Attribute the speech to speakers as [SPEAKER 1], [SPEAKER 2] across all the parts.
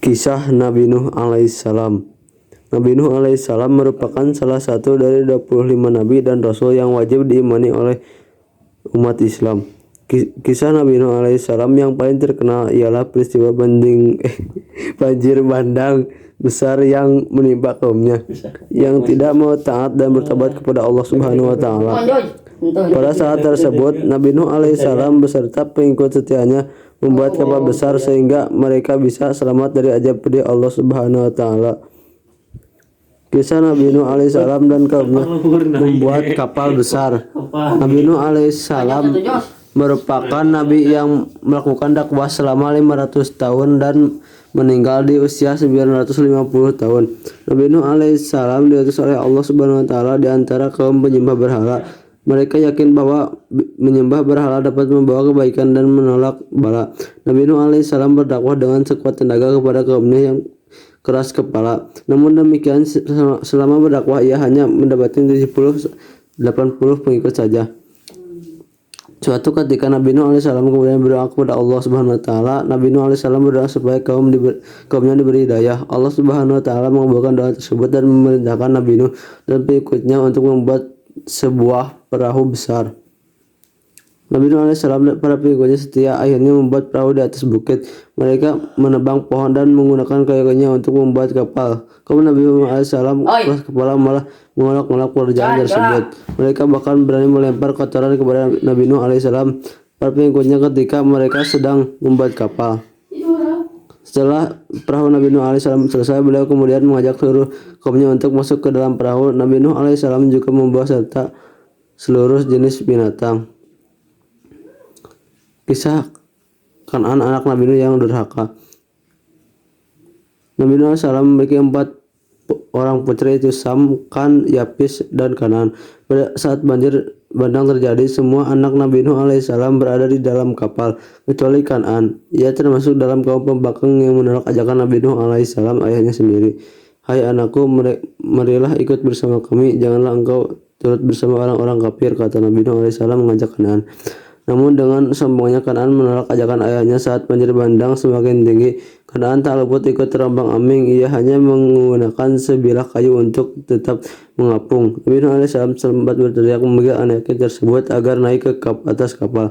[SPEAKER 1] Kisah Nabi Nuh alaihissalam. Nabi Nuh alaihissalam merupakan salah satu dari 25 nabi dan rasul yang wajib diimani oleh umat Islam. Kisah Nabi Nuh alaihissalam yang paling terkenal ialah peristiwa banjir bandang besar yang menimpa kaumnya yang tidak mau taat dan bertobat kepada Allah Subhanahu wa taala. Pada saat tersebut, Nabi Nuh alaihissalam beserta pengikut setianya membuat kapal besar sehingga mereka bisa selamat dari azab pedih Allah Subhanahu wa taala. Kisah Nabi Nuh alaihissalam dan kaumnya membuat kapal besar. Nabi Nuh alaihissalam merupakan nabi yang melakukan dakwah selama 500 tahun dan meninggal di usia 950 tahun. Nabi Nuh alaihissalam diutus oleh Allah Subhanahu wa taala di antara kaum penyembah berhala. Mereka yakin bahwa menyembah berhala dapat membawa kebaikan dan menolak bala. Nabi Nuh alaihissalam berdakwah dengan sekuat tenaga kepada kaumnya yang keras kepala. Namun demikian, selama berdakwah ia hanya mendapatkan 70-80 pengikut saja. Suatu ketika Nabi Nuh alaihissalam kemudian berdoa kepada Allah Subhanahu wa taala. Nabi Nuh alaihissalam berdoa supaya kaumnya diberi hidayah. Allah Subhanahu wa taala mengabulkan doa tersebut dan memerintahkan Nabi Nuh dan pengikutnya untuk membuat sebuah perahu besar. Nabi Nuh alaihissalam dan para pengikutnya setia akhirnya membuat perahu di atas bukit. Mereka menebang pohon dan menggunakan kayu-kayunya untuk membuat kapal. Kaum Nabi Nuh alaihissalam keras kepala malah menolak pekerjaan tersebut. Mereka bahkan berani melempar kotoran kepada Nabi Nuh alaihissalam para pengikutnya ketika mereka sedang membuat kapal. Setelah perahu Nabi Nuh alaihissalam selesai, beliau kemudian mengajak seluruh kaumnya untuk masuk ke dalam perahu. Nabi Nuh alaihissalam juga membawa serta seluruh jenis binatang. Kisah Kan'an, anak Nabi Nuh yang durhaka. Nabi Nuh alaihissalam memiliki 4 orang putri, yaitu Sam, Kan, Yapis, dan Kan'an. Pada saat banjir bandang terjadi, semua anak Nabi Nuh alaihissalam berada di dalam kapal kecuali Kan'an. Ia termasuk dalam kaum pembangkang yang menolak ajakan Nabi Nuh alaihissalam ayahnya sendiri. Hai anakku, marilah ikut bersama kami, janganlah engkau turut bersama orang-orang kafir, kata Nabi Nuh alaihissalam mengajak Kan'an. Namun dengan sombongnya Kan'an menolak ajakan ayahnya saat banjir bandang semakin tinggi. Kan'an tak luput ikut terombang-ambing. Ia hanya menggunakan sebilah kayu untuk tetap mengapung. Nabi Nuh alaihissalam sempat berteriak memanggil anaknya tersebut agar naik ke atas kapal.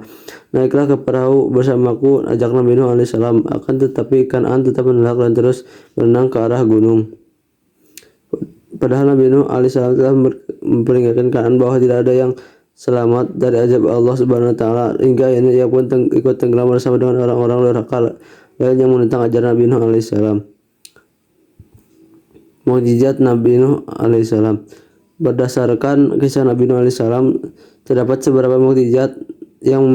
[SPEAKER 1] Naiklah ke perahu bersamaku, ajak Nabi Nuh alaihissalam. Akan tetapi Kan'an tetap menolak dan terus berenang ke arah gunung. Padahal Nabi Nuh alaihissalam telah memperingatkan Kan'an bahwa tidak ada yang selamat dari azab Allah Subhanahu wa taala. Hingga ini ia pun ikut tenggelam bersama dengan orang-orang durhaka lain yang menentang ajaran Nabi Nuh alaihissalam. Mukjizat Nabi Nuh alaihissalam. Berdasarkan kisah Nabi Nuh alaihissalam, terdapat beberapa mukjizat yang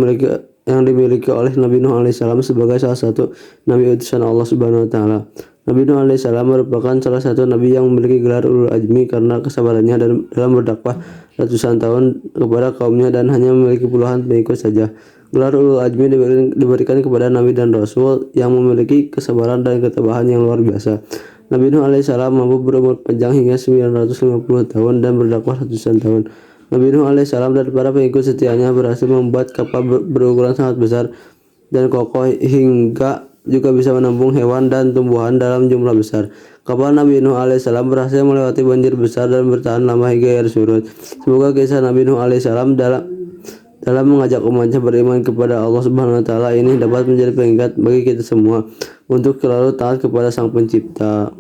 [SPEAKER 1] dimiliki oleh Nabi Nuh alaihissalam sebagai salah satu nabi utusan Allah Subhanahu wa taala. Nabi Nuh alaihissalam merupakan salah satu nabi yang memiliki gelar ulul azmi karena kesabarannya dalam berdakwah ratusan tahun kepada kaumnya dan hanya memiliki puluhan pengikut saja. Gelar ulul azmi diberikan kepada nabi dan rasul yang memiliki kesabaran dan ketabahan yang luar biasa. Nabi Nuh alaihissalam mampu berumur panjang hingga 950 tahun dan berdakwah ratusan tahun. Nabi Nuh alaihissalam dan para pengikut setianya berhasil membuat kapal berukuran sangat besar dan kokoh hingga juga bisa menampung hewan dan tumbuhan dalam jumlah besar. Kapal Nabi Nuh alaihissalam berhasil melewati banjir besar dan bertahan lama hingga air surut. Semoga kisah Nabi Nuh alaihissalam dalam mengajak umatnya beriman kepada Allah Subhanahu wa taala ini dapat menjadi pengingat bagi kita semua untuk selalu taat kepada Sang Pencipta.